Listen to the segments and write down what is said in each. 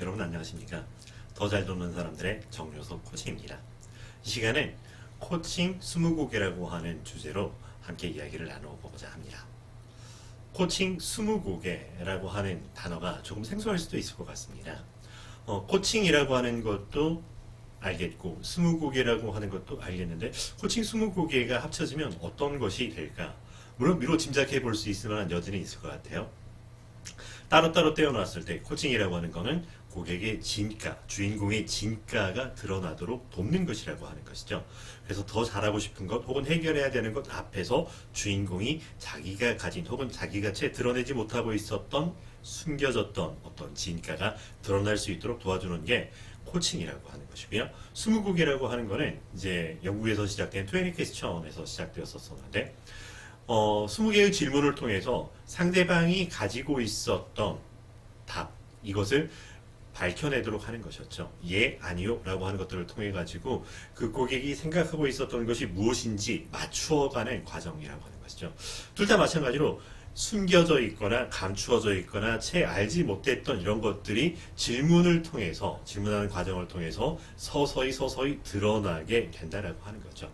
여러분 안녕하십니까? 더 잘 돕는 사람들의 정효석 코치입니다. 이 시간은 코칭 20곡이라고 하는 주제로 함께 이야기를 나눠보고자 합니다. 코칭 20곡이라고 하는 단어가 조금 생소할 수도 있을 것 같습니다. 코칭이라고 하는 것도 알겠고 20곡이라고 하는 것도 알겠는데 코칭 20곡가 합쳐지면 어떤 것이 될까? 물론 미로 짐작해 볼 수 있을 만한 여지는 있을 것 같아요. 따로따로 떼어놨을 때 코칭이라고 하는 것은 고객의 진가, 주인공의 진가가 드러나도록 돕는 것이라고 하는 것이죠. 그래서 더 잘하고 싶은 것 혹은 해결해야 되는 것 앞에서 주인공이 자기가 가진 혹은 자기가 채 드러내지 못하고 있었던 숨겨졌던 어떤 진가가 드러날 수 있도록 도와주는 게 코칭이라고 하는 것이고요. 20곡이라고 하는 거는 이제 영국에서 시작된 20 퀘스천에서 시작되었었는데 20개의 질문을 통해서 상대방이 가지고 있었던 답, 이것을 밝혀내도록 하는 것이었죠. 예, 아니요 라고 하는 것들을 통해 가지고 그 고객이 생각하고 있었던 것이 무엇인지 맞추어가는 과정이라고 하는 것이죠. 둘 다 마찬가지로 숨겨져 있거나 감추어져 있거나 채 알지 못했던 이런 것들이 질문을 통해서, 질문하는 과정을 통해서 서서히 드러나게 된다라고 하는 거죠.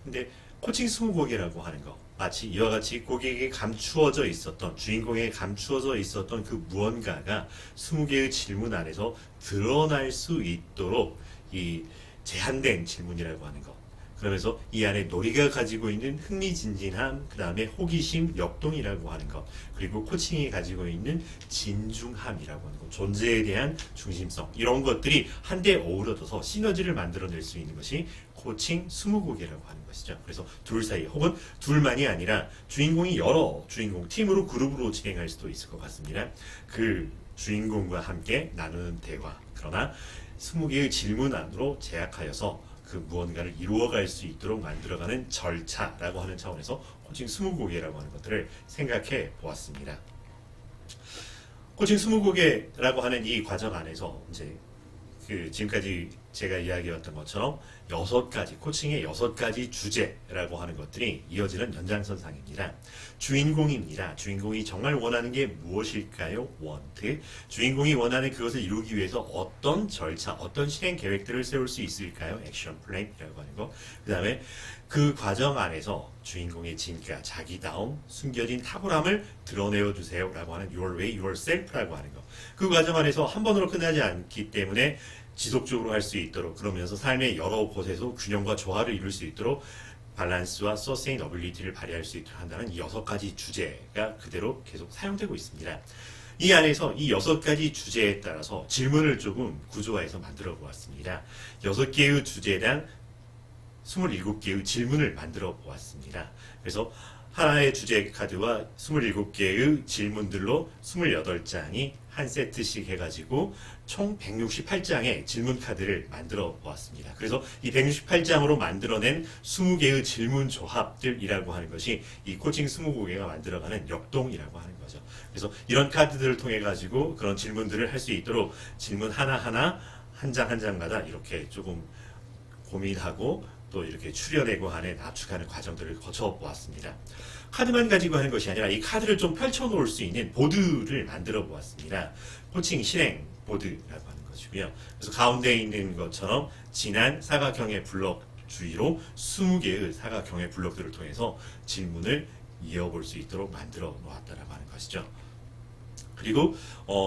근데 코칭 20곡이라고 하는 거, 마치 이와 같이 고객에게 감추어져 있었던, 주인공에게 감추어져 있었던 그 무언가가 20개의 질문 안에서 드러날 수 있도록 이 제한된 질문이라고 하는 것. 그러면서 이 안에 놀이가 가지고 있는 흥미진진함, 그 다음에 호기심, 역동이라고 하는 것, 그리고 코칭이 가지고 있는 진중함이라고 하는 것, 존재에 대한 중심성, 이런 것들이 한데 어우러져서 시너지를 만들어낼 수 있는 것이 코칭 20곡이라고 하는 것이죠. 그래서 둘 사이 혹은 둘만이 아니라 주인공이 여러 주인공, 팀으로 그룹으로 진행할 수도 있을 것 같습니다. 그 주인공과 함께 나누는 대화, 그러나 20개의 질문 안으로 제약하여서 그 무언가를 이루어갈 수 있도록 만들어가는 절차라고 하는 차원에서 코칭 20곡이라고 하는 것들을 생각해 보았습니다. 코칭 20곡이라고 하는 이 과정 안에서 이제 지금까지 제가 이야기했던 것처럼 6가지, 코칭의 6가지 주제라고 하는 것들이 이어지는 연장선상입니다. 주인공입니다. 주인공이 정말 원하는 게 무엇일까요? want. 주인공이 원하는 그것을 이루기 위해서 어떤 절차, 어떤 실행 계획들을 세울 수 있을까요? action plan이라고 하는 거. 그 다음에 그 과정 안에서 주인공의 진가, 자기다움, 숨겨진 탁월함을 드러내어 주세요 라고 하는 your way, yourself라고 하는 거. 그 과정 안에서 한 번으로 끝나지 않기 때문에 지속적으로 할 수 있도록, 그러면서 삶의 여러 곳에서 균형과 조화를 이룰 수 있도록 밸런스와 서스테이너빌리티를 발휘할 수 있도록 한다는 이 6가지 주제가 그대로 계속 사용되고 있습니다. 이 안에서 이 6가지 주제에 따라서 질문을 조금 구조화해서 만들어 보았습니다. 6개의 주제당 27개의 질문을 만들어 보았습니다. 그래서 하나의 주제 카드와 27개의 질문들로 28장이 한 세트씩 해가지고 총 168장의 질문 카드를 만들어 보았습니다. 그래서 이 168장으로 만들어낸 20개의 질문 조합들이라고 하는 것이 이 코칭 20곡가 만들어가는 역동이라고 하는 거죠. 그래서 이런 카드들을 통해 가지고 그런 질문들을 할 수 있도록 질문 하나하나 한 장 한 장마다 이렇게 조금 고민하고 또 이렇게 추려내고 하는 압축하는 과정들을 거쳐보았습니다. 카드만 가지고 하는 것이 아니라 이 카드를 좀 펼쳐놓을 수 있는 보드를 만들어 보았습니다. 코칭 실행 보드라고 하는 것이고요. 그래서 가운데 있는 것처럼 진한 사각형의 블록 주위로 20개의 사각형의 블록들을 통해서 질문을 이어볼 수 있도록 만들어 놓았다라고 하는 것이죠. 그리고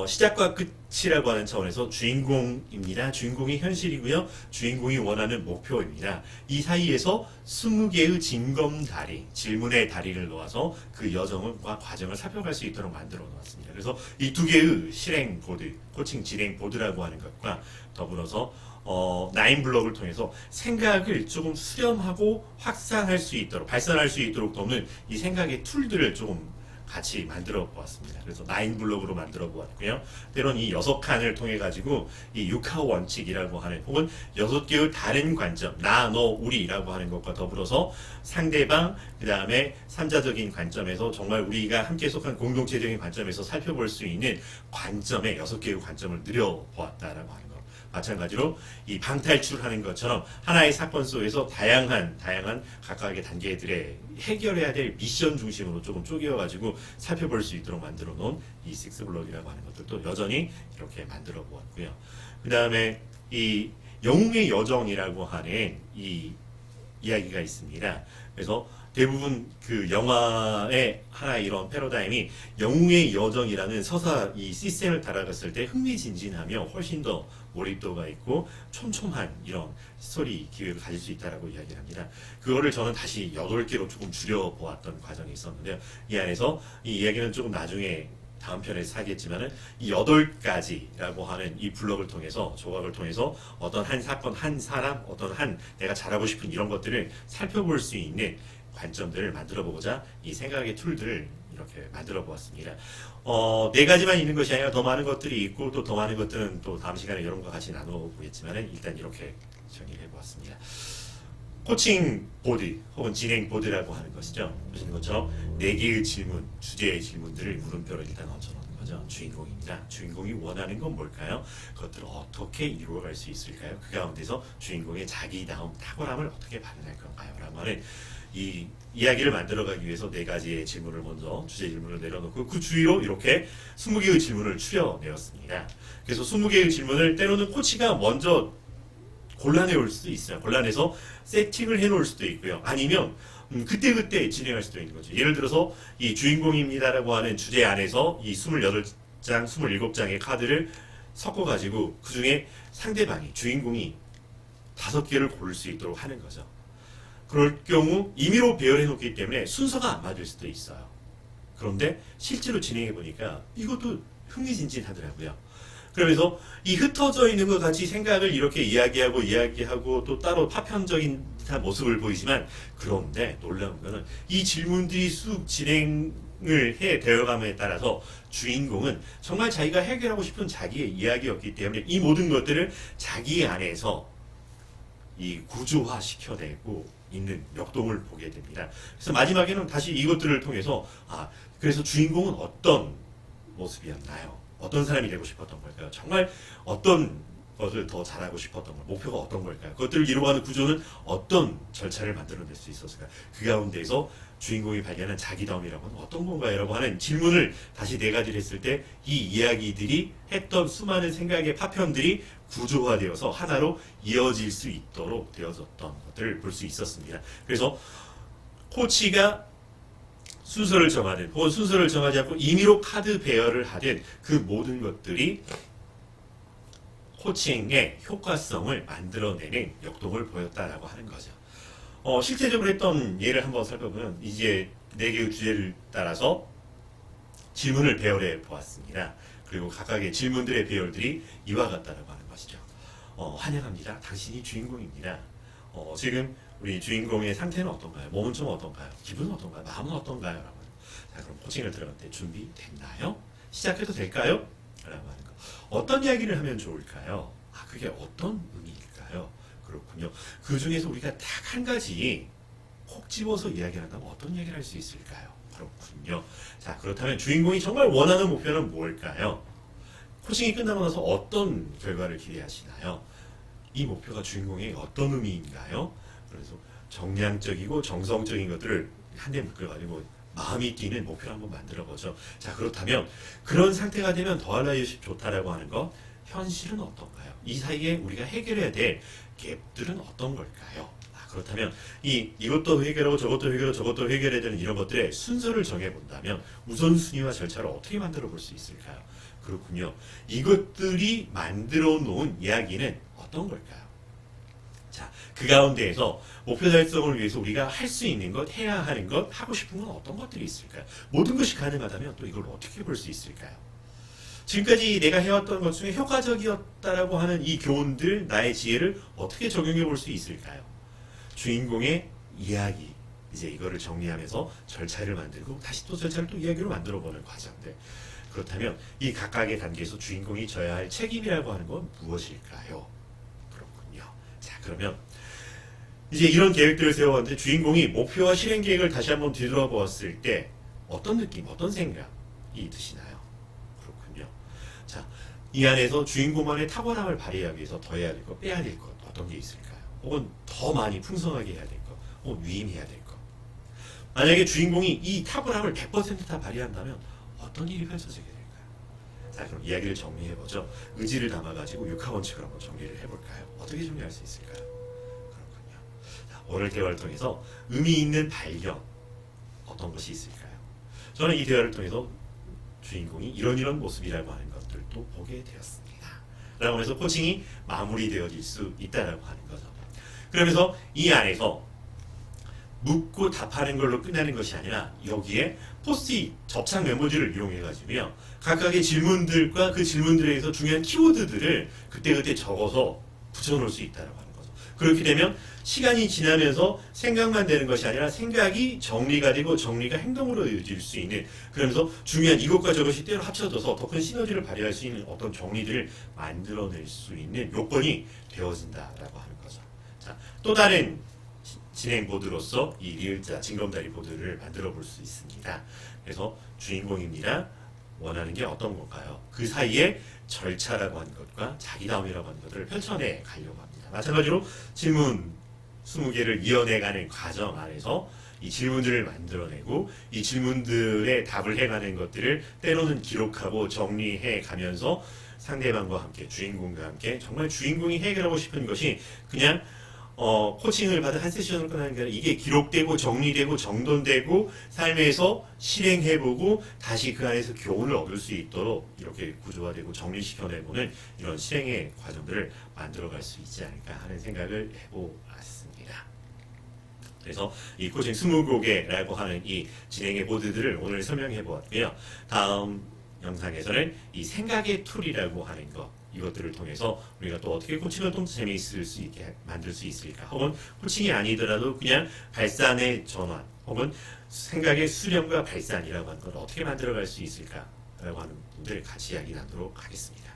시작과 끝이라고 하는 차원에서 주인공입니다. 주인공이 현실이고요. 주인공이 원하는 목표입니다. 이 사이에서 20개의 징검다리, 질문의 다리를 놓아서 그 여정과 과정을 살펴갈 수 있도록 만들어 놓았습니다. 그래서 이 2개의 실행 보드, 코칭 진행 보드라고 하는 것과 더불어서 9블럭을 통해서 생각을 조금 수렴하고 확산할 수 있도록, 발산할 수 있도록 돕는 이 생각의 툴들을 조금 같이 만들어 보았습니다. 그래서 9블록으로 만들어 보았고요. 때론 이 6칸을 통해 가지고 이 육하 원칙이라고 하는 혹은 6개의 다른 관점, 나, 너, 우리라고 하는 것과 더불어서 상대방, 그 다음에 3자적인 관점에서 정말 우리가 함께 속한 공동체적인 관점에서 살펴볼 수 있는 관점의 6개의 관점을 늘려 보았다라고 하는 것. 마찬가지로 이 방탈출하는 것처럼 하나의 사건 속에서 다양한 각각의 단계들의 해결해야 될 미션 중심으로 조금 쪼개어가지고 살펴볼 수 있도록 만들어 놓은 이 식스블럭이라고 하는 것들도 여전히 이렇게 만들어 보았고요. 그 다음에 이 영웅의 여정이라고 하는 이 이야기가 있습니다. 그래서 대부분 그 영화의 하나의 이런 패러다임이 영웅의 여정이라는 서사 이 시스템을 따라갔을 때 흥미진진하며 훨씬 더 몰입도가 있고 촘촘한 이런 스토리 기획을 가질 수 있다라고 이야기를 합니다. 그거를 저는 다시 8개로 조금 줄여보았던 과정이 있었는데요. 이 안에서 이 이야기는 조금 나중에 다음 편에서 하겠지만은 이 8가지라고 하는 이 블럭을 통해서 조각을 통해서 어떤 한 사건, 한 사람, 어떤 한 내가 잘하고 싶은 이런 것들을 살펴볼 수 있는 관점들을 만들어 보고자 이 생각의 툴들을 이렇게 만들어 보았습니다. 4가지만 있는 것이 아니라 더 많은 것들이 있고 또 더 많은 것들은 또 다음 시간에 여러분과 같이 나눠보겠지만은 일단 이렇게 정리를 해보았습니다. 코칭 보드 혹은 진행 보드라고 하는 것이죠. 보시는 것처럼 4개의 질문, 주제의 질문들을 물음표로 일단 얹어놓는 거죠. 주인공입니다. 주인공이 원하는 건 뭘까요? 그것들을 어떻게 이루어갈 수 있을까요? 그 가운데서 주인공의 자기다움, 탁월함을 어떻게 발현할 건가요? 라고 하는 이 이야기를 만들어가기 위해서 4가지의 질문을 먼저 주제 질문을 내려놓고 그 주위로 이렇게 20개의 질문을 추려내었습니다. 그래서 20개의 질문을 때로는 코치가 먼저 곤란해올 수도 있어요. 곤란해서 세팅을 해놓을 수도 있고요. 아니면 그때그때 진행할 수도 있는 거죠. 예를 들어서 이 주인공입니다라고 하는 주제 안에서 이 28장, 27장의 카드를 섞어가지고 그 중에 상대방이, 주인공이 5개를 고를 수 있도록 하는 거죠. 그럴 경우 임의로 배열해 놓기 때문에 순서가 안 맞을 수도 있어요. 그런데 실제로 진행해 보니까 이것도 흥미진진하더라고요. 그러면서 이 흩어져 있는 것 같이 생각을 이렇게 이야기하고 또 따로 파편적인 모습을 보이지만 그런데 놀라운 거는 이 질문들이 쑥 진행을 해 되어감에 따라서 주인공은 정말 자기가 해결하고 싶은 자기의 이야기였기 때문에 이 모든 것들을 자기 안에서 이 구조화 시켜내고 있는 역동을 보게 됩니다. 그래서 마지막에는 다시 이것들을 통해서 그래서 주인공은 어떤 모습이었나요? 어떤 사람이 되고 싶었던 걸까요? 정말 어떤 것을 더 잘하고 싶었던 걸, 목표가 어떤 걸까요? 그것들을 이루어가는 구조는 어떤 절차를 만들어낼 수 있었을까요? 그 가운데에서 주인공이 발견한 자기다움이라고 하는 어떤 건가요? 라고 하는 질문을 다시 4가지를 했을 때 이 이야기들이 했던 수많은 생각의 파편들이 구조화되어서 하나로 이어질 수 있도록 되어졌던 것들을 볼 수 있었습니다. 그래서 코치가 순서를 정하든 혹은 순서를 정하지 않고 임의로 카드 배열을 하든 그 모든 것들이 코칭의 효과성을 만들어내는 역동을 보였다라고 하는 거죠. 실제적으로 했던 예를 한번 살펴보면 이제 4개의 주제를 따라서 질문을 배열해 보았습니다. 그리고 각각의 질문들의 배열들이 이와 같다라고 하는 것이죠. 환영합니다. 당신이 주인공입니다. 지금 우리 주인공의 상태는 어떤가요? 몸은 좀 어떤가요? 기분은 어떤가요? 마음은 어떤가요? 라고 하는 거. 자, 그럼 코칭을 들어갈 때 준비됐나요? 시작해도 될까요? 라고 하는 거. 어떤 이야기를 하면 좋을까요? 그게 어떤 의미일까요? 그렇군요. 그 중에서 우리가 딱 한 가지 콕 집어서 이야기한다면 어떤 이야기를 할 수 있을까요? 그렇군요. 자, 그렇다면 주인공이 정말 원하는 목표는 뭘까요? 코칭이 끝나고 나서 어떤 결과를 기대하시나요? 이 목표가 주인공의 어떤 의미인가요? 그래서 정량적이고 정성적인 것들을 한데 묶여가지고 마음이 뛰는 목표를 한번 만들어보죠. 자, 그렇다면 그런 상태가 되면 더할 나위 좋다라고 하는 것, 현실은 어떤가요? 이 사이에 우리가 해결해야 될 갭들은 어떤 걸까요? 그렇다면 이것도 해결하고 저것도 해결해야 되는 이런 것들의 순서를 정해본다면 우선순위와 절차를 어떻게 만들어 볼 수 있을까요? 그렇군요. 이것들이 만들어 놓은 이야기는 어떤 걸까요? 자, 그 가운데에서 목표 달성을 위해서 우리가 할 수 있는 것, 해야 하는 것, 하고 싶은 건 어떤 것들이 있을까요? 모든 것이 가능하다면 또 이걸 어떻게 볼 수 있을까요? 지금까지 내가 해왔던 것 중에 효과적이었다라고 하는 이 교훈들, 나의 지혜를 어떻게 적용해 볼 수 있을까요? 주인공의 이야기, 이제 이거를 정리하면서 절차를 만들고 다시 또 절차를 또 이야기로 만들어보는 과정들. 그렇다면 이 각각의 단계에서 주인공이 져야 할 책임이라고 하는 건 무엇일까요? 그렇군요. 자, 그러면 이제 이런 계획들을 세워봤는데 주인공이 목표와 실행 계획을 다시 한번 뒤돌아보았을 때 어떤 느낌, 어떤 생각이 드시나요? 그렇군요. 자, 이 안에서 주인공만의 탁월함을 발휘하기 위해서 더 해야 될 것, 빼야 될 것, 어떤 게 있을까요? 혹은 더 많이 풍성하게 해야 될 것, 혹은 위임해야 될 것. 만약에 주인공이 이 탁월함을 100%다 발휘한다면 어떤 일이 펼쳐지게 될까요? 자, 그럼 이야기를 정리해보죠. 의지를 담아가지고 육하원칙을 한번 정리를 해볼까요? 어떻게 정리할 수 있을까요? 그렇군요. 자, 오늘 대화를 통해서 의미 있는 발견, 어떤 것이 있을까요? 저는 이 대화를 통해서 주인공이 이런 모습이라고 하는 것들도 보게 되었습니다. 라고 해서 코칭이 마무리되어질 수 있다라고 하는 거죠. 그러면서 이 안에서 묻고 답하는 걸로 끝나는 것이 아니라 여기에 포스트잇 접착 메모지를 이용해 가지고요, 각각의 질문들과 그 질문들에 의해서 중요한 키워드들을 그때그때 적어서 붙여놓을 수 있다라고 하는 거죠. 그렇게 되면 시간이 지나면서 생각만 되는 것이 아니라 생각이 정리가 되고 정리가 행동으로 이어질 수 있는, 그러면서 중요한 이것과 저것이 때로 합쳐져서 더 큰 시너지를 발휘할 수 있는 어떤 정리들을 만들어낼 수 있는 요건이 되어진다라고 하는 거죠. 자, 또 다른 진행 보드로서 이 리을자 징검다리 보드를 만들어 볼 수 있습니다. 그래서 주인공입니다. 원하는 게 어떤 걸까요? 그 사이에 절차라고 하는 것과 자기다움이라고 하는 것들을 펼쳐내 가려고 합니다. 마찬가지로 질문 20개를 이어내가는 과정 안에서 이 질문들을 만들어내고 이 질문들에 답을 해가는 것들을 때로는 기록하고 정리해 가면서 상대방과 함께, 주인공과 함께 정말 주인공이 해결하고 싶은 것이 그냥 코칭을 받은 한 세션을 끝나는 게 아니라 이게 기록되고 정리되고 정돈되고 삶에서 실행해보고 다시 그 안에서 교훈을 얻을 수 있도록 이렇게 구조화되고 정리시켜내보는 이런 실행의 과정들을 만들어갈 수 있지 않을까 하는 생각을 해보았습니다. 그래서 이 코칭 20곡에라고 하는 이 진행의 보드들을 오늘 설명해 보았고요. 다음 영상에서는 이 생각의 툴이라고 하는 것, 이것들을 통해서 우리가 또 어떻게 코칭을 좀 재미있을 수 있게 만들 수 있을까, 혹은 코칭이 아니더라도 그냥 발산의 전환, 혹은 생각의 수렴과 발산이라고 하는 걸 어떻게 만들어갈 수 있을까라고 하는 분들 같이 이야기 나누도록 하겠습니다.